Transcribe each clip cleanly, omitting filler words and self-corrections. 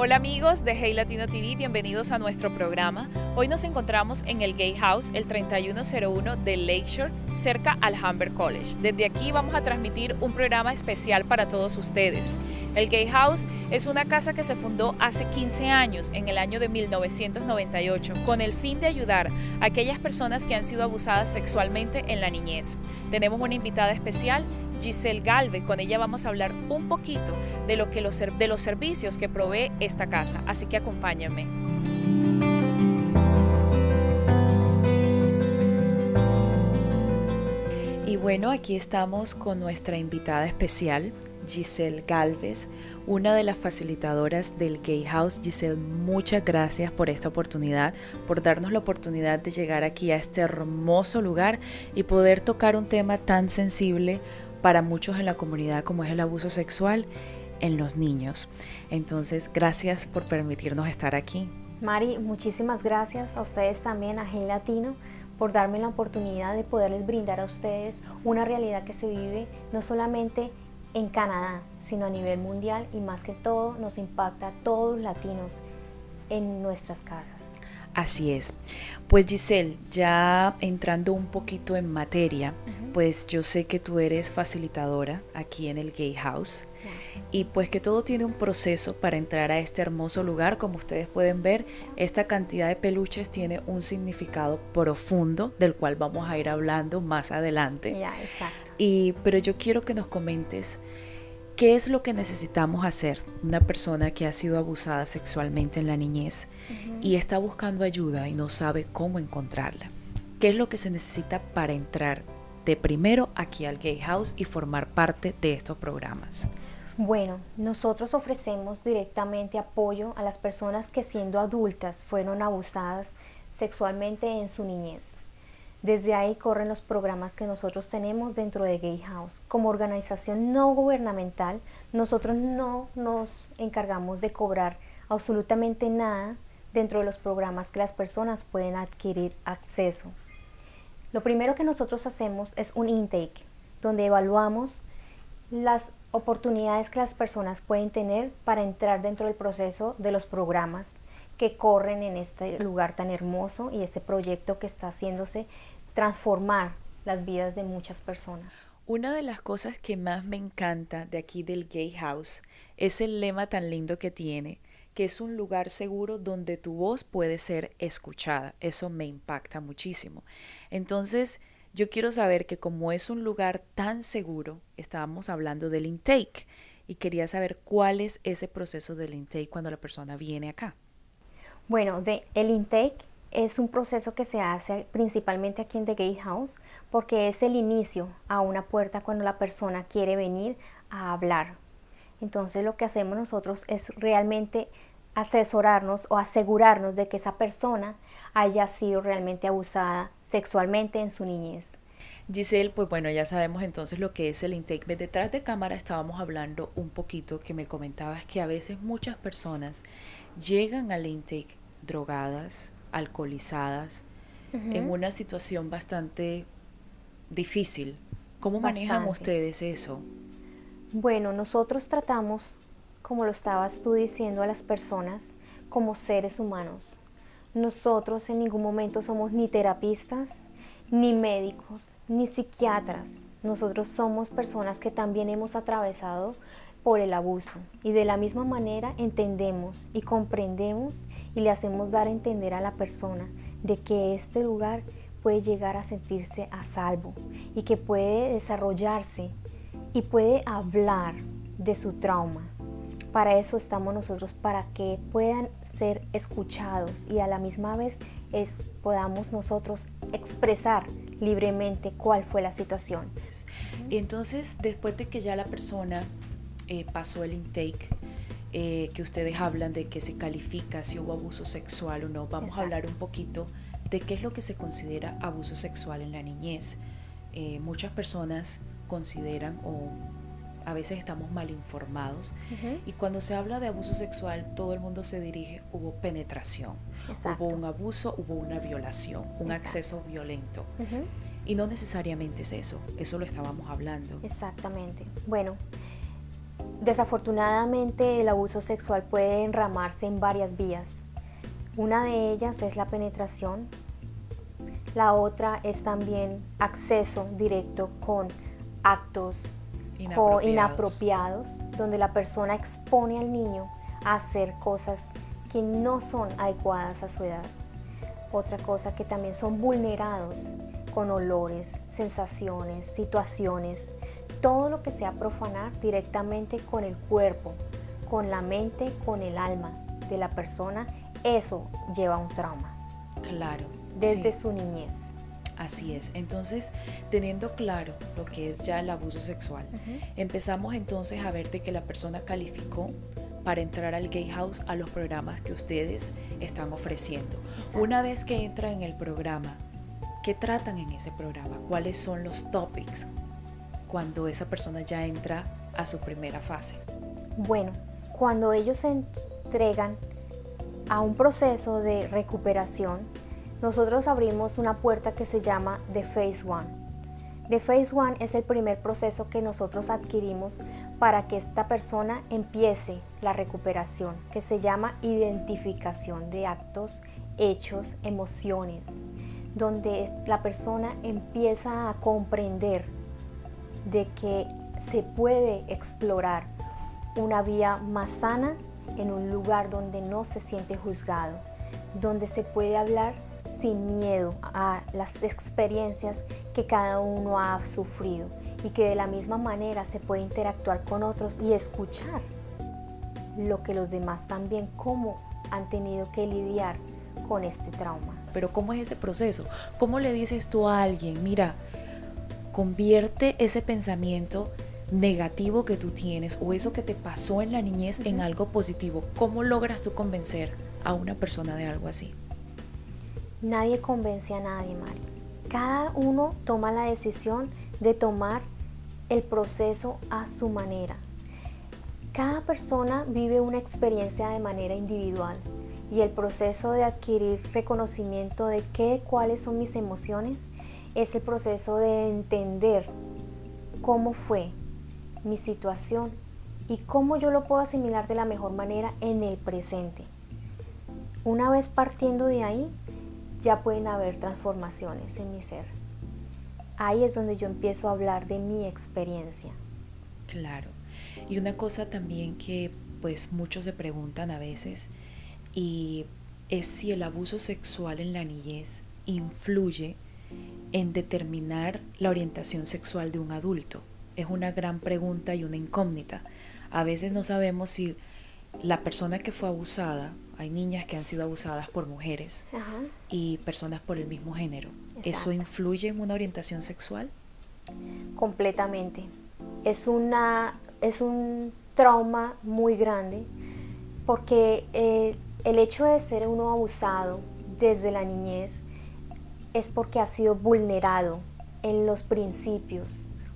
Hola amigos de Hey Latino TV, bienvenidos a nuestro programa. Hoy nos encontramos en el Gay House, el 3101 de Lakeshore, cerca al Humber College. Desde aquí vamos a transmitir un programa especial para todos ustedes. El Gay House es una casa que se fundó hace 15 años, en el año de 1998, con el fin de ayudar a aquellas personas que han sido abusadas sexualmente en la niñez. Tenemos una invitada especial, Giselle Galvez. Con ella vamos a hablar un poquito de los servicios que provee esta casa, así que acompáñenme. Y bueno, aquí estamos con nuestra invitada especial, Giselle Galvez, una de las facilitadoras del Gay House. Giselle, muchas gracias por esta oportunidad, por darnos la oportunidad de llegar aquí a este hermoso lugar y poder tocar un tema tan sensible para muchos en la comunidad como es el abuso sexual en los niños. Entonces, gracias por permitirnos estar aquí. Mari, muchísimas gracias a ustedes también, a Gen Latino, por darme la oportunidad de poderles brindar a ustedes una realidad que se vive no solamente en Canadá, sino a nivel mundial, y más que todo nos impacta a todos los latinos en nuestras casas. Así es. Pues Giselle, ya entrando un poquito en materia, pues yo sé que tú eres facilitadora aquí en el Gay House y pues que todo tiene un proceso para entrar a este hermoso lugar. Como ustedes pueden ver, esta cantidad de peluches tiene un significado profundo del cual vamos a ir hablando más adelante. Exacto. Pero yo quiero que nos comentes qué es lo que necesitamos hacer una persona que ha sido abusada sexualmente en la niñez y está buscando ayuda y no sabe cómo encontrarla. ¿Qué es lo que se necesita para entrar de primero aquí al Gay House y formar parte de estos programas? Bueno, nosotros ofrecemos directamente apoyo a las personas que siendo adultas fueron abusadas sexualmente en su niñez. Desde ahí corren los programas que nosotros tenemos dentro de Gay House. Como organización no gubernamental, nosotros no nos encargamos de cobrar absolutamente nada dentro de los programas que las personas pueden adquirir acceso. Lo primero que nosotros hacemos es un intake, donde evaluamos las oportunidades que las personas pueden tener para entrar dentro del proceso de los programas que corren en este lugar tan hermoso y este proyecto que está haciéndose transformar las vidas de muchas personas. Una de las cosas que más me encanta de aquí del Gay House es el lema tan lindo que tiene, que es un lugar seguro donde tu voz puede ser escuchada. Eso me impacta muchísimo. Entonces, yo quiero saber que como es un lugar tan seguro, estábamos hablando del intake y quería saber cuál es ese proceso del intake cuando la persona viene acá. Bueno, el intake es un proceso que se hace principalmente aquí en The Gay House porque es el inicio a una puerta cuando la persona quiere venir a hablar. Entonces lo que hacemos nosotros es realmente asesorarnos o asegurarnos de que esa persona haya sido realmente abusada sexualmente en su niñez. Giselle, pues bueno, ya sabemos entonces lo que es el intake. Detrás de cámara estábamos hablando un poquito, que me comentabas que a veces muchas personas llegan al intake drogadas, alcoholizadas, en una situación bastante difícil. ¿Cómo manejan ustedes eso? Bueno, nosotros tratamos, como lo estabas tú diciendo, a las personas como seres humanos. Nosotros en ningún momento somos ni terapistas, ni médicos, ni psiquiatras. Nosotros somos personas que también hemos atravesado por el abuso y de la misma manera entendemos y comprendemos y le hacemos dar a entender a la persona de que este lugar puede llegar a sentirse a salvo y que puede desarrollarse y puede hablar de su trauma. Para eso estamos nosotros, para que puedan ser escuchados y a la misma vez podamos nosotros expresar libremente cuál fue la situación. Y entonces, después de que ya la persona pasó el intake, que ustedes hablan de que se califica si hubo abuso sexual o no, vamos a hablar un poquito de qué es lo que se considera abuso sexual en la niñez. Muchas personas consideran o a veces estamos mal informados y cuando se habla de abuso sexual todo el mundo se dirige, hubo penetración, hubo un abuso, hubo una violación, un acceso violento y no necesariamente es eso lo estábamos hablando. Exactamente. Bueno, Desafortunadamente, el abuso sexual puede enramarse en varias vías. Una de ellas es la penetración. La otra es también acceso directo con actos inapropiados, donde la persona expone al niño a hacer cosas que no son adecuadas a su edad. Otra cosa que también son vulnerados con olores, sensaciones, situaciones, todo lo que sea profanar directamente con el cuerpo, con la mente, con el alma de la persona, eso lleva a un trauma. Claro. Desde sí. su niñez. Así es. Entonces, teniendo claro lo que es ya el abuso sexual, empezamos entonces a ver de que la persona calificó para entrar al Gay House, a los programas que ustedes están ofreciendo. Exacto. Una vez que entra en el programa, ¿qué tratan en ese programa? ¿Cuáles son los topics cuando esa persona ya entra a su primera fase? Bueno, cuando ellos se entregan a un proceso de recuperación, nosotros abrimos una puerta que se llama The Phase One. The Phase One es el primer proceso que nosotros adquirimos para que esta persona empiece la recuperación, que se llama identificación de actos, hechos, emociones, donde la persona empieza a comprender de que se puede explorar una vía más sana en un lugar donde no se siente juzgado, donde se puede hablar sin miedo a las experiencias que cada uno ha sufrido y que de la misma manera se puede interactuar con otros y escuchar lo que los demás también cómo han tenido que lidiar con este trauma. Pero ¿cómo es ese proceso? ¿Cómo le dices tú a alguien, mira, convierte ese pensamiento negativo que tú tienes o eso que te pasó en la niñez en algo positivo? ¿Cómo logras tú convencer a una persona de algo así? Nadie convence a nadie, Mari. Cada uno toma la decisión de tomar el proceso a su manera. Cada persona vive una experiencia de manera individual y el proceso de adquirir reconocimiento de cuáles son mis emociones es el proceso de entender cómo fue mi situación y cómo yo lo puedo asimilar de la mejor manera en el presente. Una vez partiendo de ahí, ya pueden haber transformaciones en mi ser. Ahí es donde yo empiezo a hablar de mi experiencia. Claro. Y una cosa también que pues muchos se preguntan a veces y es si el abuso sexual en la niñez influye en determinar la orientación sexual de un adulto. Es una gran pregunta y una incógnita. A veces no sabemos si la persona que fue abusada, hay niñas que han sido abusadas por mujeres y personas por el mismo género. Exacto. ¿Eso influye en una orientación sexual? Completamente. Es un trauma muy grande porque el hecho de ser uno abusado desde la niñez es porque ha sido vulnerado en los principios,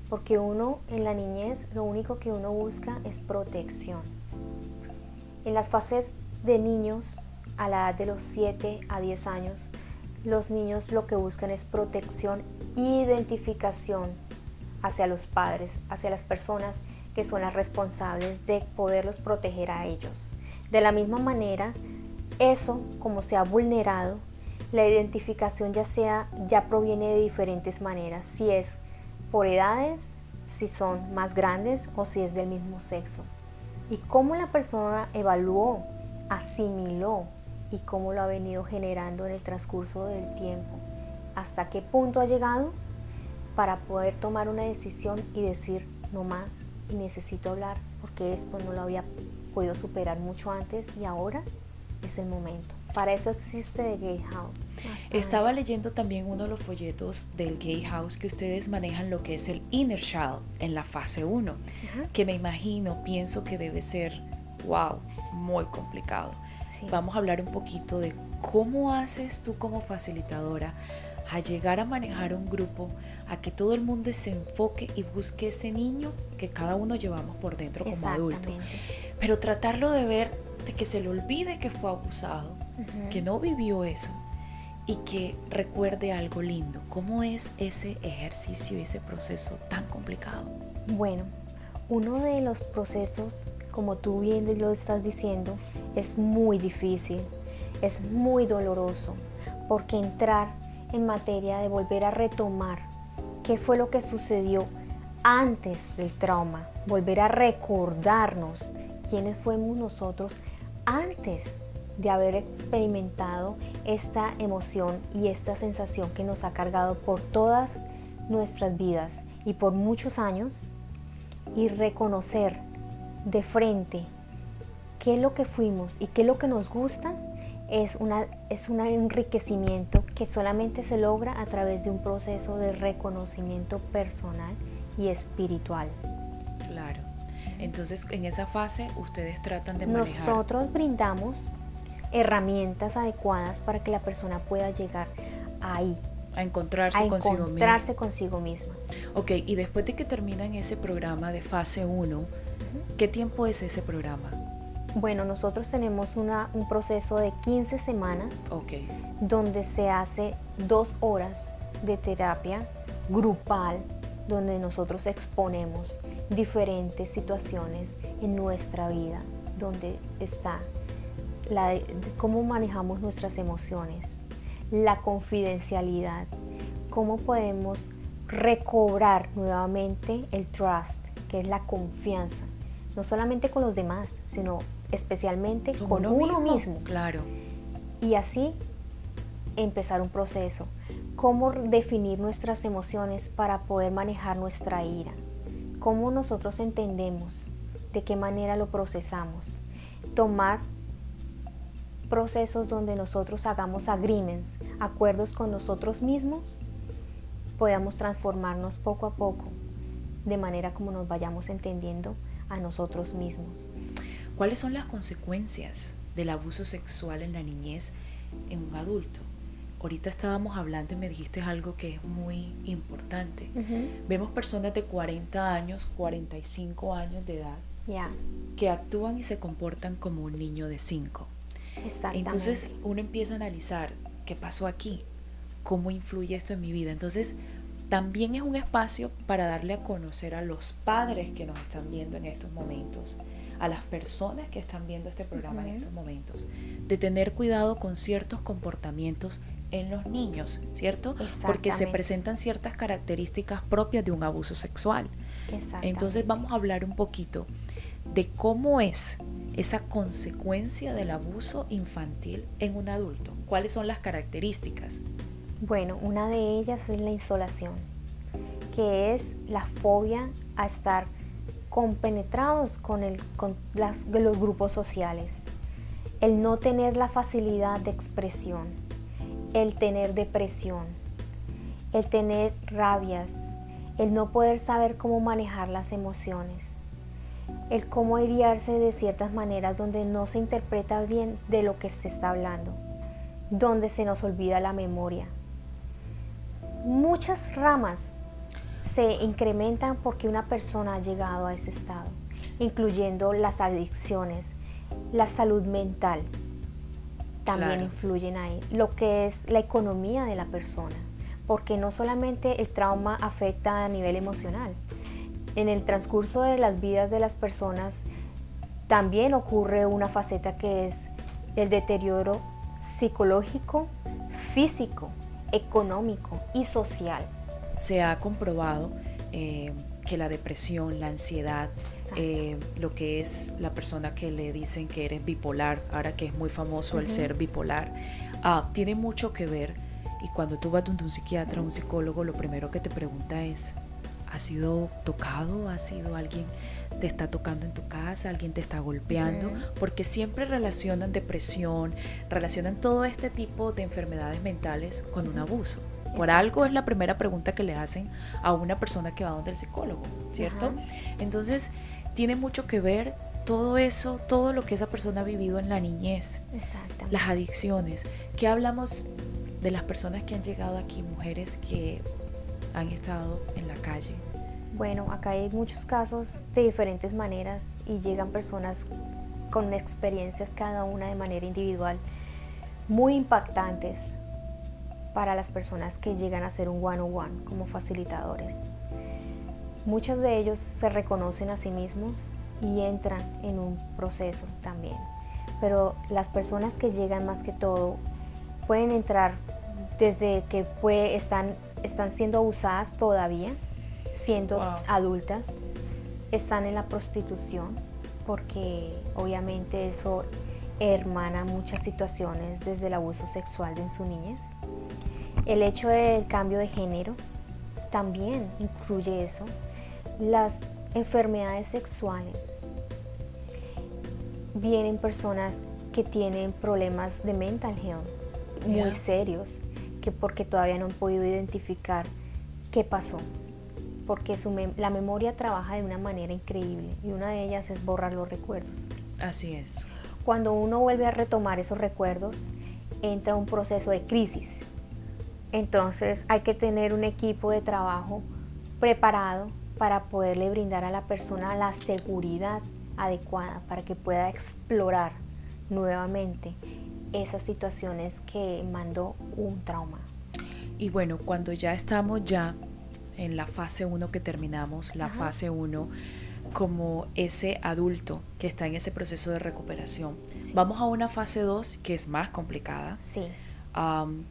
porque uno en la niñez lo único que uno busca es protección. En las fases de niños, a la edad de los 7 a 10 años, los niños lo que buscan es protección e identificación hacia los padres, hacia las personas que son las responsables de poderlos proteger a ellos. De la misma manera, eso, como se ha vulnerado, la identificación ya proviene de diferentes maneras, si es por edades, si son más grandes o si es del mismo sexo. Y cómo la persona evaluó, asimiló y cómo lo ha venido generando en el transcurso del tiempo. Hasta qué punto ha llegado para poder tomar una decisión y decir no más y necesito hablar porque esto no lo había podido superar mucho antes y ahora es el momento. Para eso existe The Gay House. Estaba leyendo también uno de los folletos del Gay House que ustedes manejan lo que es el Inner Child en la fase 1, que me pienso que debe ser, wow, muy complicado. Sí. Vamos a hablar un poquito de cómo haces tú como facilitadora a llegar a manejar un grupo, a que todo el mundo se enfoque y busque ese niño que cada uno llevamos por dentro como adulto. Pero tratarlo de ver, de que se le olvide que fue abusado, que no vivió eso y que recuerde algo lindo. ¿Cómo es ese ejercicio y ese proceso tan complicado? Bueno, Uno de los procesos, como tú bien lo estás diciendo, es muy difícil, es muy doloroso, porque entrar en materia de volver a retomar qué fue lo que sucedió antes del trauma, volver a recordarnos quiénes fuimos nosotros antes de haber experimentado esta emoción y esta sensación que nos ha cargado por todas nuestras vidas y por muchos años, y reconocer de frente qué es lo que fuimos y qué es lo que nos gusta, es un enriquecimiento que solamente se logra a través de un proceso de reconocimiento personal y espiritual. Claro. Entonces, en esa fase, ustedes tratan de manejar. Nosotros brindamos herramientas adecuadas para que la persona pueda llegar ahí. A encontrarse consigo misma. Ok, y después de que terminan ese programa de fase 1, ¿qué tiempo es ese programa? Bueno, nosotros tenemos un proceso de 15 semanas, donde se hace 2 horas de terapia grupal, donde nosotros exponemos diferentes situaciones en nuestra vida, donde está cómo manejamos nuestras emociones, la confidencialidad, cómo podemos recobrar nuevamente el trust, que es la confianza, no solamente con los demás, sino especialmente con uno mismo. Claro. Y así empezar un proceso. Cómo definir nuestras emociones para poder manejar nuestra ira. Cómo nosotros entendemos, de qué manera lo procesamos. Tomar procesos donde nosotros hagamos agreements, acuerdos con nosotros mismos, podamos transformarnos poco a poco, de manera como nos vayamos entendiendo a nosotros mismos. ¿Cuáles son las consecuencias del abuso sexual en la niñez en un adulto? Ahorita estábamos hablando y me dijiste algo que es muy importante. Vemos personas de 40 años, 45 años de edad, que actúan y se comportan como un niño de 5. Entonces uno empieza a analizar qué pasó aquí, cómo influye esto en mi vida. Entonces también es un espacio para darle a conocer a los padres que nos están viendo en estos momentos, a las personas que están viendo este programa en estos momentos, de tener cuidado con ciertos comportamientos en los niños, ¿cierto? Porque se presentan ciertas características propias de un abuso sexual. Entonces vamos a hablar un poquito de cómo es esa consecuencia del abuso infantil en un adulto. ¿Cuáles son las características? Bueno, una de ellas es la insolación, que es la fobia a estar compenetrados con los grupos sociales, el no tener la facilidad de expresión, el tener depresión, el tener rabias, el no poder saber cómo manejar las emociones, el cómo hiriarse de ciertas maneras donde no se interpreta bien de lo que se está hablando, donde se nos olvida la memoria. Muchas ramas se incrementan porque una persona ha llegado a ese estado, incluyendo las adicciones, la salud mental, también influyen ahí, lo que es la economía de la persona, porque no solamente el trauma afecta a nivel emocional, en el transcurso de las vidas de las personas también ocurre una faceta que es el deterioro psicológico, físico, económico y social. Se ha comprobado que la depresión, la ansiedad, lo que es la persona que le dicen que eres bipolar, ahora que es muy famoso el ser bipolar, tiene mucho que ver. Y cuando tú vas donde un psiquiatra o un psicólogo, lo primero que te pregunta es: ¿has sido tocado? ¿Has sido alguien te está tocando en tu casa? ¿Alguien te está golpeando? Porque siempre relacionan depresión, relacionan todo este tipo de enfermedades mentales con un abuso. Por algo es la primera pregunta que le hacen a una persona que va donde el psicólogo, ¿cierto? Entonces tiene mucho que ver todo eso, todo lo que esa persona ha vivido en la niñez, las adicciones. ¿Qué hablamos de las personas que han llegado aquí, mujeres que han estado en la calle? Bueno, acá hay muchos casos de diferentes maneras y llegan personas con experiencias cada una de manera individual muy impactantes para las personas que llegan a ser un one-on-one como facilitadores. Muchos de ellos se reconocen a sí mismos y entran en un proceso también. Pero las personas que llegan más que todo pueden entrar desde que están siendo abusadas todavía, siendo adultas, están en la prostitución, porque obviamente eso hermana muchas situaciones desde el abuso sexual en su niñez. El hecho del cambio de género también incluye eso. Las enfermedades sexuales. Vienen personas que tienen problemas de mental health muy serios, que porque todavía no han podido identificar qué pasó, porque la memoria trabaja de una manera increíble y una de ellas es borrar los recuerdos. Así es. Cuando uno vuelve a retomar esos recuerdos, entra un proceso de crisis. Entonces hay que tener un equipo de trabajo preparado para poderle brindar a la persona la seguridad adecuada para que pueda explorar nuevamente esas situaciones que mandó un trauma. Y bueno, cuando ya estamos en la fase 1 que terminamos, la fase 1 como ese adulto que está en ese proceso de recuperación, vamos a una fase 2 que es más complicada,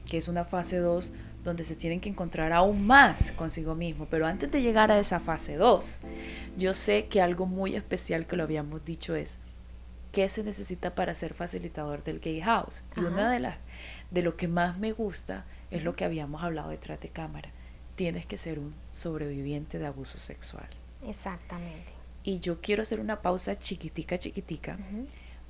que es una fase 2 donde se tienen que encontrar aún más consigo mismo. Pero antes de llegar a esa fase 2, yo sé que algo muy especial que lo habíamos dicho es qué se necesita para ser facilitador del Gay House. Y una de lo que más me gusta es lo que habíamos hablado detrás de cámara. Tienes que ser un sobreviviente de abuso sexual. Exactamente. Y yo quiero hacer una pausa chiquitica,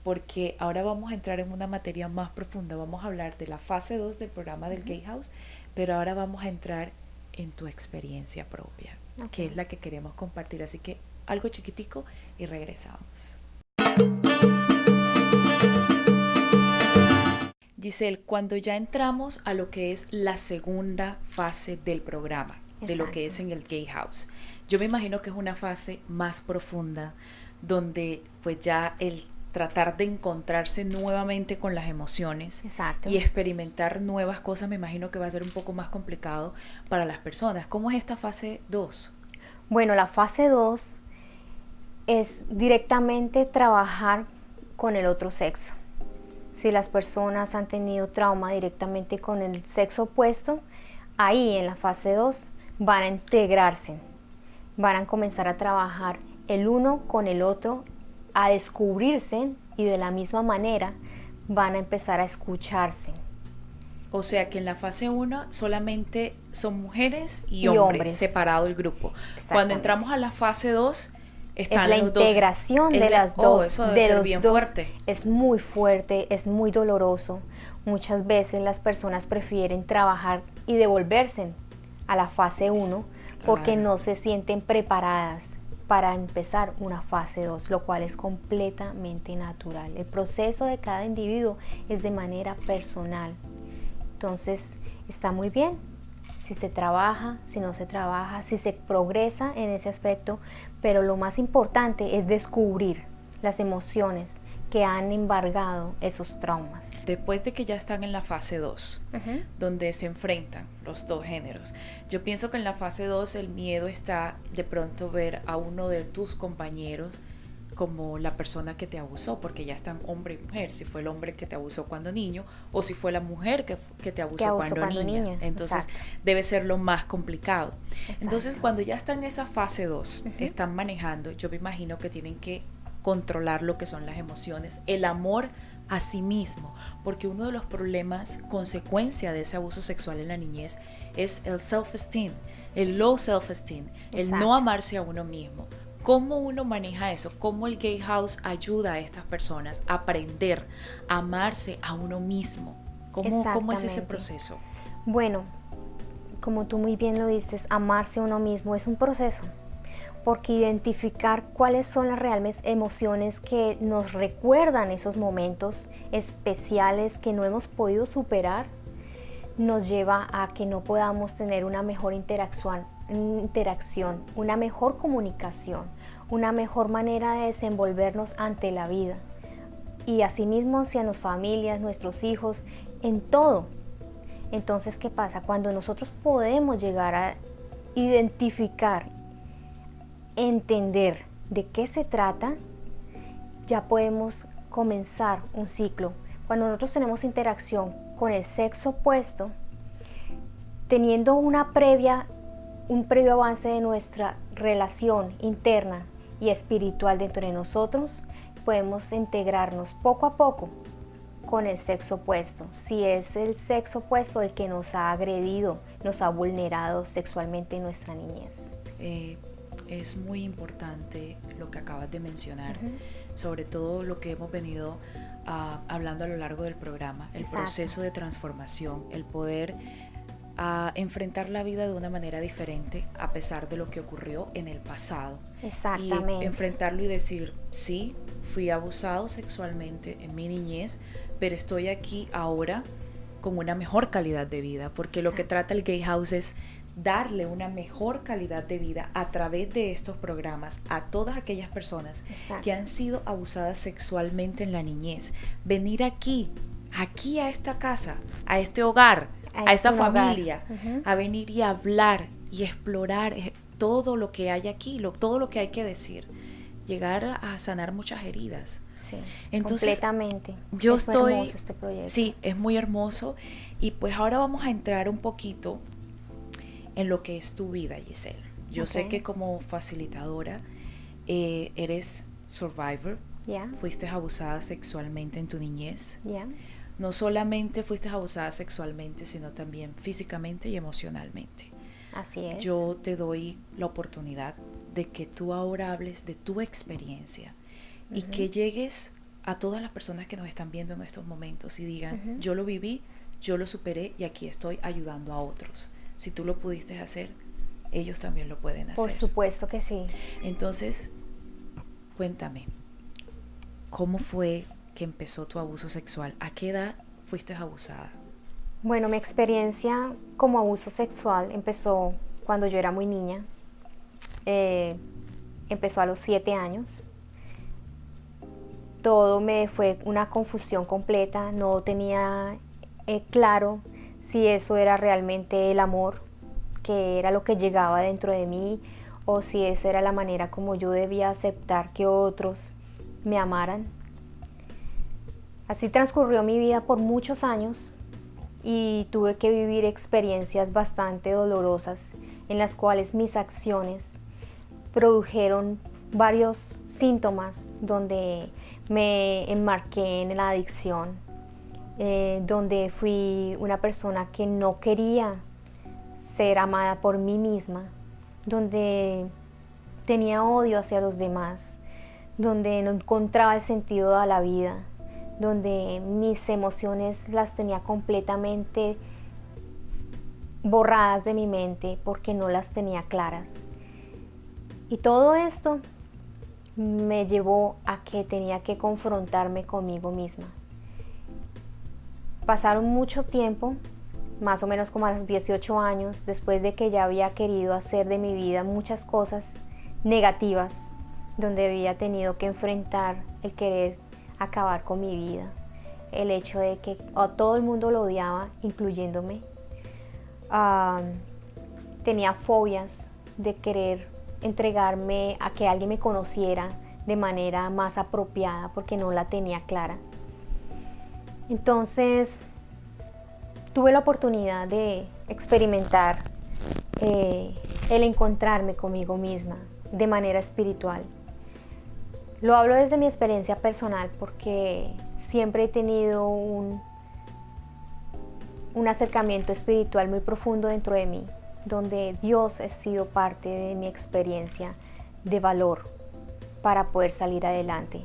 porque ahora vamos a entrar en una materia más profunda. Vamos a hablar de la fase 2 del programa del Gay House, pero ahora vamos a entrar en tu experiencia propia, que es la que queremos compartir. Así que algo chiquitico y regresamos. Giselle, cuando ya entramos a lo que es la segunda fase del programa, de lo que es en el Gay House, yo me imagino que es una fase más profunda, donde pues ya el tratar de encontrarse nuevamente con las emociones y experimentar nuevas cosas, me imagino que va a ser un poco más complicado para las personas. ¿Cómo es esta fase 2? Bueno, la fase 2 es directamente trabajar con el otro sexo. Si las personas han tenido trauma directamente con el sexo opuesto, ahí en la fase 2 van a integrarse, van a comenzar a trabajar el uno con el otro, a descubrirse, y de la misma manera van a empezar a escucharse. O sea que en la fase 1 solamente son mujeres y hombres, separado el grupo. Cuando entramos a la fase 2, están la los integración dos. De las dos. Eso debe ser bien fuerte. Es muy fuerte, es muy doloroso. Muchas veces las personas prefieren trabajar y devolverse a la fase 1 porque no se sienten preparadas para empezar una fase 2, lo cual es completamente natural. El proceso de cada individuo es de manera personal. Entonces, está muy bien si se trabaja, si no se trabaja, si se progresa en ese aspecto, pero lo más importante es descubrir las emociones que han embargado esos traumas. Después de que ya están en la fase 2, donde se enfrentan los dos géneros, yo pienso que en la fase 2 el miedo está de pronto ver a uno de tus compañeros como la persona que te abusó, porque ya están hombre y mujer, si fue el hombre que te abusó cuando niño o si fue la mujer que te abusó cuando niña. Entonces debe ser lo más complicado. Entonces cuando ya están en esa fase 2, están manejando, yo me imagino que tienen que controlar lo que son las emociones, el amor a sí mismo, porque uno de los problemas, consecuencia de ese abuso sexual en la niñez, es el self-esteem, el low self-esteem, el no amarse a uno mismo. ¿Cómo uno maneja eso? ¿Cómo el Gay House ayuda a estas personas a aprender a amarse a uno mismo? ¿Cómo es ese proceso? Bueno, como tú muy bien lo dices, amarse a uno mismo es un proceso, porque identificar cuáles son las reales emociones que nos recuerdan esos momentos especiales que no hemos podido superar, nos lleva a que no podamos tener una mejor interacción, una mejor comunicación, una mejor manera de desenvolvernos ante la vida y asimismo hacia las familias, nuestros hijos, en todo. Entonces, ¿qué pasa? Cuando nosotros podemos llegar a identificar entender de qué se trata, ya podemos comenzar un ciclo. Cuando nosotros tenemos interacción con el sexo opuesto, teniendo un previo avance de nuestra relación interna y espiritual dentro de nosotros, podemos integrarnos poco a poco con el sexo opuesto. Si es el sexo opuesto el que nos ha agredido, nos ha vulnerado sexualmente en nuestra niñez. Es muy importante lo que acabas de mencionar, sobre todo lo que hemos venido hablando a lo largo del programa, el proceso de transformación, el poder enfrentar la vida de una manera diferente a pesar de lo que ocurrió en el pasado. Exactamente. Y enfrentarlo y decir, sí, fui abusado sexualmente en mi niñez, pero estoy aquí ahora con una mejor calidad de vida, porque lo que trata el Gay House es darle una mejor calidad de vida a través de estos programas a todas aquellas personas que han sido abusadas sexualmente en la niñez. Venir aquí a esta casa, a este hogar, a esta familia, a venir y hablar y explorar todo lo que hay aquí, todo lo que hay que decir, llegar a sanar muchas heridas. Sí, entonces, completamente. Yo es estoy, hermoso este proyecto. Sí, es muy hermoso. Y pues ahora vamos a entrar un poquito en lo que es tu vida, Giselle. Yo sé que como facilitadora eres survivor. Fuiste abusada sexualmente en tu niñez. No solamente fuiste abusada sexualmente, sino también físicamente y emocionalmente. Así es. Yo te doy la oportunidad de que tú ahora hables de tu experiencia y que llegues a todas las personas que nos están viendo en estos momentos y digan, yo lo viví, yo lo superé y aquí estoy ayudando a otros. Si tú lo pudiste hacer, ellos también lo pueden hacer. Por supuesto que sí. Entonces, cuéntame, ¿cómo fue que empezó tu abuso sexual? ¿A qué edad fuiste abusada? Bueno, mi experiencia como abuso sexual empezó cuando yo era muy niña. Empezó a los 7 años. Todo me fue una confusión completa. No tenía claro si eso era realmente el amor, que era lo que llegaba dentro de mí, o si esa era la manera como yo debía aceptar que otros me amaran. Así transcurrió mi vida por muchos años y tuve que vivir experiencias bastante dolorosas en las cuales mis acciones produjeron varios síntomas donde me enmarqué en la adicción, donde fui una persona que no quería ser amada por mí misma, donde tenía odio hacia los demás, donde no encontraba el sentido a la vida, donde mis emociones las tenía completamente borradas de mi mente porque no las tenía claras. Y todo esto me llevó a que tenía que confrontarme conmigo misma. Pasaron mucho tiempo, más o menos como a los 18 años, después de que ya había querido hacer de mi vida muchas cosas negativas, donde había tenido que enfrentar el querer acabar con mi vida, el hecho de que a todo el mundo lo odiaba, incluyéndome. Tenía fobias de querer entregarme a que alguien me conociera de manera más apropiada porque no la tenía clara. Entonces tuve la oportunidad de experimentar el encontrarme conmigo misma de manera espiritual. Lo hablo desde mi experiencia personal porque siempre he tenido un acercamiento espiritual muy profundo dentro de mí, donde Dios ha sido parte de mi experiencia de valor para poder salir adelante.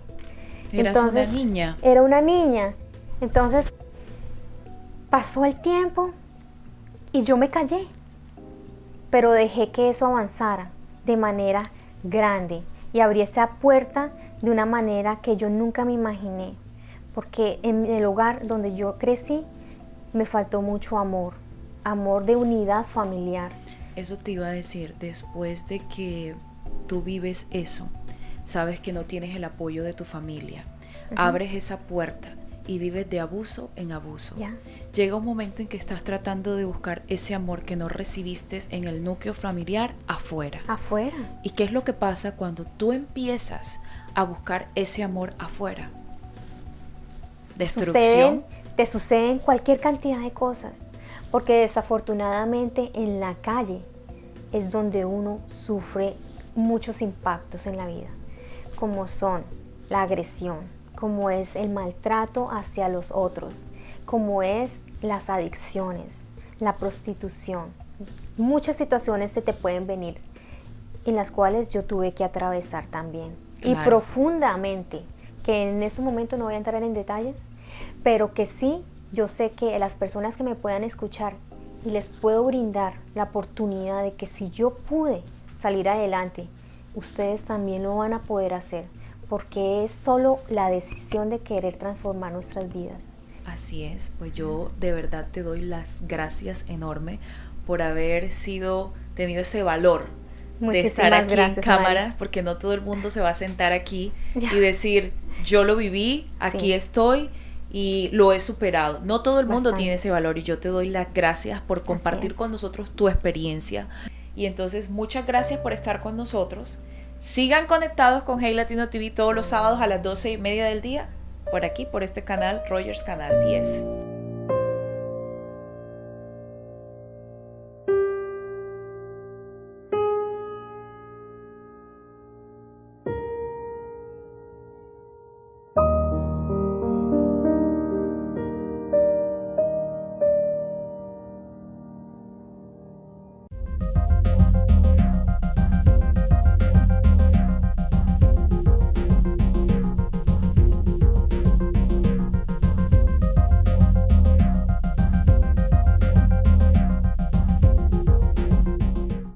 Una niña. Era una niña. Entonces pasó el tiempo y yo me callé, pero dejé que eso avanzara de manera grande y abrí esa puerta de una manera que yo nunca me imaginé, porque en el hogar donde yo crecí me faltó mucho amor de unidad familiar. Eso te iba a decir, después de que tú vives eso, sabes que no tienes el apoyo de tu familia, abres esa puerta y vives de abuso en abuso. Ya. Llega un momento en que estás tratando de buscar ese amor que no recibiste en el núcleo familiar afuera. Afuera. ¿Y qué es lo que pasa cuando tú empiezas a buscar ese amor afuera? Destrucción. Te suceden cualquier cantidad de cosas, porque desafortunadamente en la calle es donde uno sufre muchos impactos en la vida, como son la agresión, como es el maltrato hacia los otros, como es las adicciones, la prostitución. Muchas situaciones se te pueden venir en las cuales yo tuve que atravesar también. Claro. Y profundamente, que en este momento no voy a entrar en detalles, pero que sí, yo sé que las personas que me puedan escuchar y les puedo brindar la oportunidad de que si yo pude salir adelante, ustedes también lo van a poder hacer, porque es solo la decisión de querer transformar nuestras vidas. Así es, pues yo de verdad te doy las gracias enorme por haber tenido ese valor de estar aquí en cámara, Mari, porque no todo el mundo se va a sentar aquí y decir, yo lo viví, aquí estoy y lo he superado. No todo el mundo tiene ese valor y yo te doy las gracias por compartir con nosotros tu experiencia. Y entonces muchas gracias por estar con nosotros. Sigan conectados con Hey Latino TV todos los sábados a las 12:30 del día, por aquí, por este canal, Rogers Canal 10.